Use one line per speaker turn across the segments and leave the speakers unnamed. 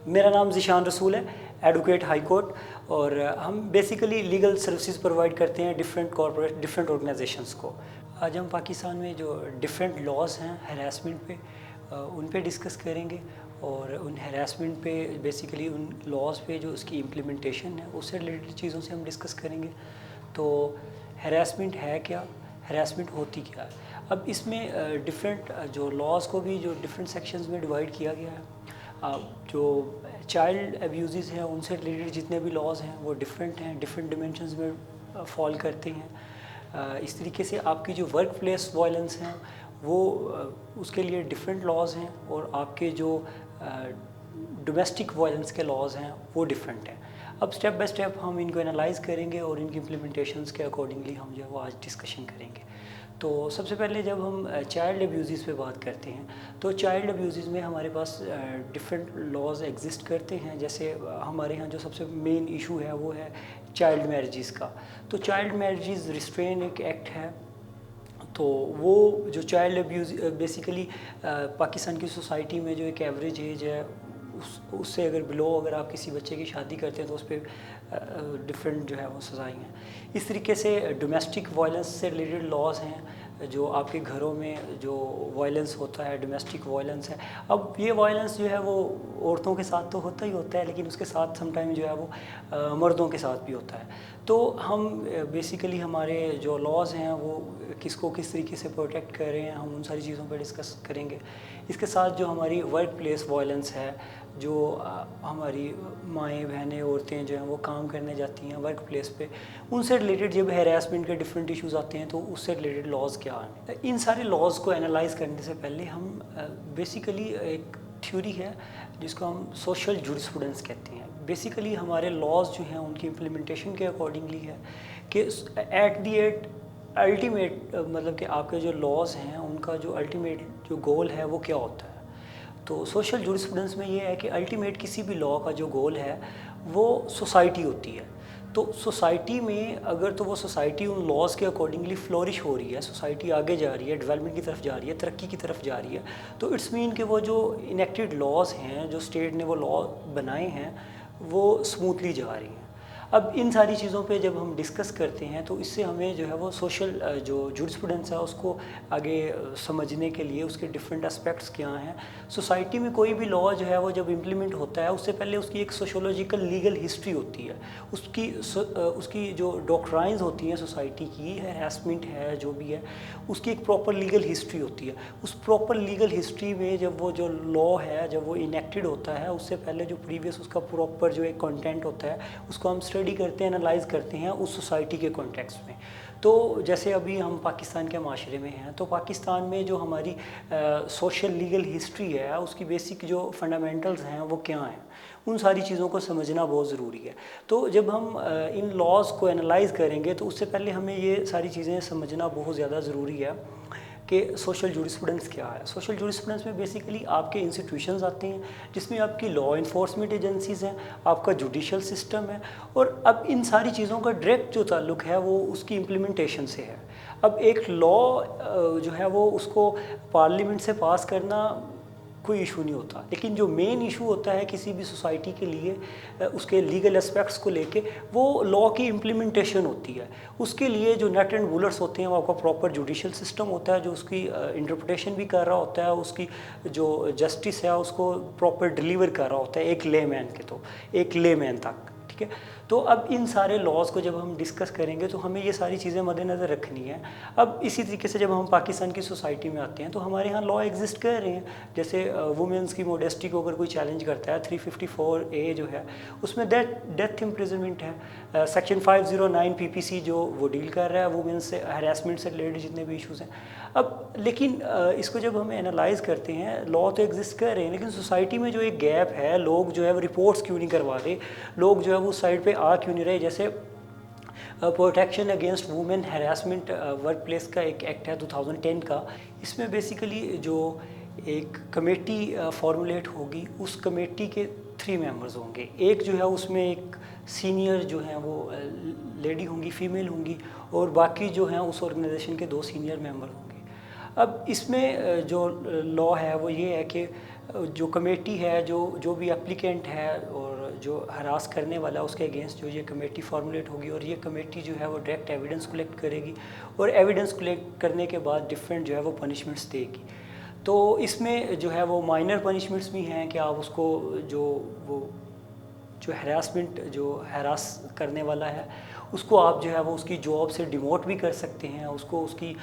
मेरा नाम ज़ीशान रसूल है, एडवोकेट हाई कोर्ट। और हम बेसिकली लीगल सर्विसेज प्रोवाइड करते हैं डिफरेंट कॉर्पोरेट डिफरेंट ऑर्गेनाइजेशंस को। आज हम पाकिस्तान में जो डिफरेंट लॉज हैं हैरेसमेंट पे उन पे डिस्कस करेंगे और उन हैरेसमेंट पे बेसिकली उन लॉज पे जो उसकी इम्प्लीमेंटेशन है उससे रिलेटेड चीज़ों से हम डिस्कस करेंगे। तो हैरेसमेंट है क्या, हैरेसमेंट होती क्या है। अब इसमें डिफरेंट जो लॉज को भी जो डिफरेंट सेक्शंस में डिवाइड किया गया है। जो चाइल्ड अब्यूज़ हैं उनसे रिलेटेड जितने भी लॉज हैं वो डिफरेंट हैं, डिफरेंट डिमेंशंस में फॉल करते हैं। इस तरीके से आपकी जो वर्क प्लेस वायलेंस हैं वो उसके लिए डिफरेंट लॉज हैं और आपके जो डोमेस्टिक वायलेंस के लॉज हैं वो डिफरेंट हैं। अब स्टेप बाय स्टेप हम इनको एनालाइज करेंगे और इनकी इम्प्लीमेंटेशंस के अकॉर्डिंगली हम जो है वो आज डिस्कशन करेंगे। तो सबसे पहले जब हम चाइल्ड अब्यूज़ पे बात करते हैं तो चाइल्ड अब्यूज़ में हमारे पास डिफरेंट लॉज एग्जिस्ट करते हैं। जैसे हमारे यहाँ जो सबसे मेन इशू है वो है चाइल्ड मैरिजेस का। तो चाइल्ड मैरिजेस रिस्ट्रेन एक एक्ट है। तो वो जो चाइल्ड अब्यूज़ बेसिकली पाकिस्तान की सोसाइटी में जो एक एवरेज एज है उससे अगर बिलो अगर आप किसी बच्चे की शादी करते हैं तो उस पर डिफरेंट जो है वो सज़ाएँ हैं। इस तरीके से डोमेस्टिक वायलेंस से रिलेटेड लॉज हैं जो आपके घरों में जो वायलेंस होता है, डोमेस्टिक वायलेंस है। अब ये वायलेंस जो है वो औरतों के साथ तो होता ही होता है, लेकिन उसके साथ समटाइम जो है वो मर्दों के साथ भी होता है। तो हम बेसिकली हमारे जो लॉज हैं वो किसको किस तरीके से प्रोटेक्ट कर रहे हैं, हम उन सारी चीज़ों पर डिस्कस करेंगे। इसके साथ जो हमारी वर्क प्लेस वायलेंस है, जो हमारी माएँ बहनें औरतें जो हैं वो काम करने जाती हैं वर्क प्लेस पे, उनसे रिलेटेड जब हैरेसमेंट के डिफरेंट इश्यूज़ आते हैं तो उससे रिलेटेड लॉज क्या हैं। इन सारे लॉज को एनालाइज करने से पहले हम बेसिकली एक थ्योरी है जिसको हम सोशल जूरिस्प्रूडेंस कहते हैं। बेसिकली हमारे लॉज जो हैं उनकी इम्प्लीमेंटेशन के अकॉर्डिंगली है कि एट दी एट अल्टीमेट मतलब कि आपके जो लॉज हैं उनका जो अल्टीमेट जो गोल है वो क्या होता है। तो सोशल जूरिस्प्रूडेंस में ये है कि अल्टीमेट किसी भी लॉ का जो गोल है वो सोसाइटी होती है। तो सोसाइटी में अगर तो वो सोसाइटी उन लॉज के अकॉर्डिंगली फ्लोरिश हो रही है, सोसाइटी आगे जा रही है, डेवलपमेंट की तरफ जा रही है, तरक्की की तरफ जा रही है, तो इट्स मीन कि वो जो इनेक्टेड लॉज हैं, जो स्टेट ने वो लॉ बनाए हैं, वो स्मूथली जा रही हैं। अब इन सारी चीज़ों पे जब हम डिस्कस करते हैं तो इससे हमें जो है वो सोशल जो जूरिस्प्रूडेंस है उसको आगे समझने के लिए उसके डिफरेंट एस्पेक्ट्स क्या हैं। सोसाइटी में कोई भी लॉ जो है वो जब इम्प्लीमेंट होता है उससे पहले उसकी एक सोशोलॉजिकल लीगल हिस्ट्री होती है। उसकी जो डॉक्ट्राइंस होती हैं सोसाइटी की, हैरेसमेंट है जो भी है, उसकी एक प्रॉपर लीगल हिस्ट्री होती है। उस प्रॉपर लीगल हिस्ट्री में जब वो जो लॉ है जब वो इनेक्टेड होता है उससे पहले जो प्रीवियस उसका प्रॉपर जो एक कंटेंट होता है उसको हम स्टडी करते हैं, एनालाइज करते हैं उस सोसाइटी के कॉन्टेक्स्ट में। तो जैसे अभी हम पाकिस्तान के माशरे में हैं तो पाकिस्तान में जो हमारी सोशल लीगल हिस्ट्री है उसकी बेसिक जो फंडामेंटल्स हैं वो क्या हैं, उन सारी चीज़ों को समझना बहुत ज़रूरी है। तो जब हम इन लॉज को एनालाइज करेंगे तो उससे पहले हमें ये सारी चीज़ें समझना बहुत ज़्यादा ज़रूरी है कि सोशल जूरिस्प्रूडेंस क्या है। सोशल जूरिस्प्रूडेंस में बेसिकली आपके इंस्टीट्यूशंस आते हैं जिसमें आपकी लॉ इन्फोर्समेंट एजेंसीज़ हैं, आपका जुडिशल सिस्टम है, और अब इन सारी चीज़ों का डायरेक्ट जो ताल्लुक है वो उसकी इम्प्लीमेंटेशन से है। अब एक लॉ जो है वो उसको पार्लियामेंट से पास करना कोई इशू नहीं होता, लेकिन जो मेन इशू होता है किसी भी सोसाइटी के लिए उसके लीगल एस्पेक्ट्स को लेके वो लॉ की इम्प्लीमेंटेशन होती है। उसके लिए जो नट एंड बोल्ट्स होते हैं वो आपका प्रॉपर जुडिशल सिस्टम होता है जो उसकी इंटरप्रिटेशन भी कर रहा होता है, उसकी जो जस्टिस है उसको प्रॉपर डिलीवर कर रहा होता है एक लेमैन के, तो एक लेमैन तक, ठीक है। तो अब इन सारे लॉज को जब हम डिस्कस करेंगे तो हमें ये सारी चीज़ें मद्देनज़र रखनी है। अब इसी तरीके से जब हम पाकिस्तान की सोसाइटी में आते हैं तो हमारे यहाँ लॉ एग्जिस्ट कर रहे हैं। जैसे वुमेंस की मोडेस्टी को अगर कोई चैलेंज करता है 354A जो है उसमें डेथ इम्प्रिजनमेंट है। सेक्शन 509 PPC जो वो डील कर रहा है वुमेंस से हैरेसमेंट से रिलेटेड जितने भी इशूज़ हैं। अब लेकिन इसको जब हम एनालाइज करते हैं लॉ तो एग्जिस्ट कर रहे हैं लेकिन सोसाइटी में जो एक गैप है, लोग जो है वो रिपोर्ट्स क्यों नहीं करवा रहे, लोग जो है वो उस साइड पे आ क्यों नहीं रहे। जैसे protection against women harassment work place का एक एक्ट है 2010 का। इसमें बेसिकली जो एक कमेटी फॉर्मुलेट होगी उस कमेटी के 3 मेंबर्स होंगे। एक जो है उसमें एक सीनियर जो हैं वो लेडी होंगी, फीमेल होंगी, और बाकी जो हैं उस ऑर्गेनाइजेशन के 2 सीनियर मेंबर होंगे। अब इसमें जो लॉ है वो ये है कि जो कमेटी है, जो जो भी एप्लीकेंट है और जो हरास करने वाला है उसके अगेंस्ट जो ये कमेटी फॉर्मुलेट होगी, और ये कमेटी जो है वो डायरेक्ट एविडेंस कलेक्ट करेगी और एविडेंस कलेक्ट करने के बाद डिफरेंट जो है वो पनिशमेंट्स देगी। तो इसमें जो है वो माइनर पनिशमेंट्स भी हैं कि आप उसको जो हरासमेंट जो हरास करने वाला है उसको आप जो है वो उसकी जॉब से डिमोट भी कर सकते हैं, उसको उसकी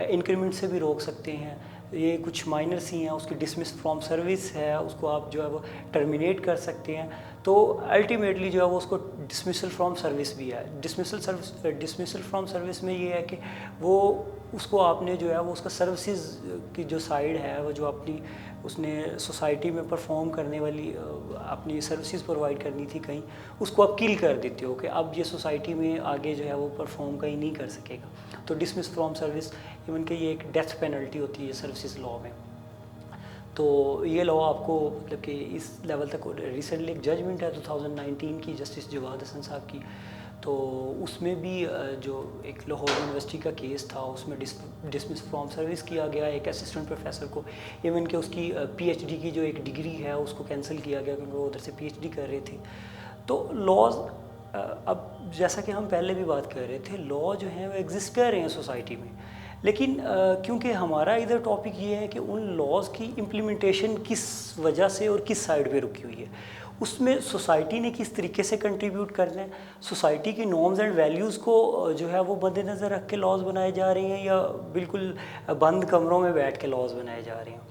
इंक्रीमेंट से भी रोक सकते हैं। ये कुछ माइनर्स ही हैं। उसकी डिसमिस फ्रॉम सर्विस है, उसको आप जो है वो टर्मिनेट कर सकते हैं। तो अल्टीमेटली जो है वो उसको डिसमिसल फ्रॉम सर्विस भी है। डिसमिसल फ्रॉम सर्विस में ये है कि वो उसको आपने जो है वो उसका सर्विसेज की जो साइड है वो जो अपनी उसने सोसाइटी में परफॉर्म करने वाली अपनी सर्विसेज प्रोवाइड करनी थी कहीं, उसको आप किल कर देते हो कि अब ये सोसाइटी में आगे जो है वो परफॉर्म कहीं नहीं कर सकेगा। तो डिसमिस फ्रॉम सर्विस, इवन कि ये एक डेथ पेनल्टी होती है सर्विसेज लॉ में। तो ये लॉ आपको मतलब कि इस लेवल तक रिसेंटली एक जजमेंट है 2019 की जस्टिस जवाद हसन साहब की, तो उसमें भी जो एक लाहौर यूनिवर्सिटी का केस था उसमें डिसमिस फ्रॉम सर्विस किया गया एक असिस्टेंट प्रोफेसर को। इवन कि उसकी पीएचडी की जो एक डिग्री है उसको कैंसिल किया गया क्योंकि वो उधर से पीएचडी कर रहे थे। तो लॉज अब जैसा कि हम पहले भी बात कर रहे थे, लॉ जो हैं वो एग्जिस्ट कर रहे हैं सोसाइटी में, लेकिन क्योंकि हमारा इधर टॉपिक ये है कि उन लॉज की इम्प्लीमेंटेशन किस वजह से और किस साइड पे रुकी हुई है, उसमें सोसाइटी ने किस तरीके से कंट्रीब्यूट करना है, सोसाइटी की नॉर्म्स एंड वैल्यूज़ को जो है वो मद्देनज़र रख के लॉज बनाए जा रहे हैं या बिल्कुल बंद कमरों में बैठ के लॉज बनाए जा रहे हैं।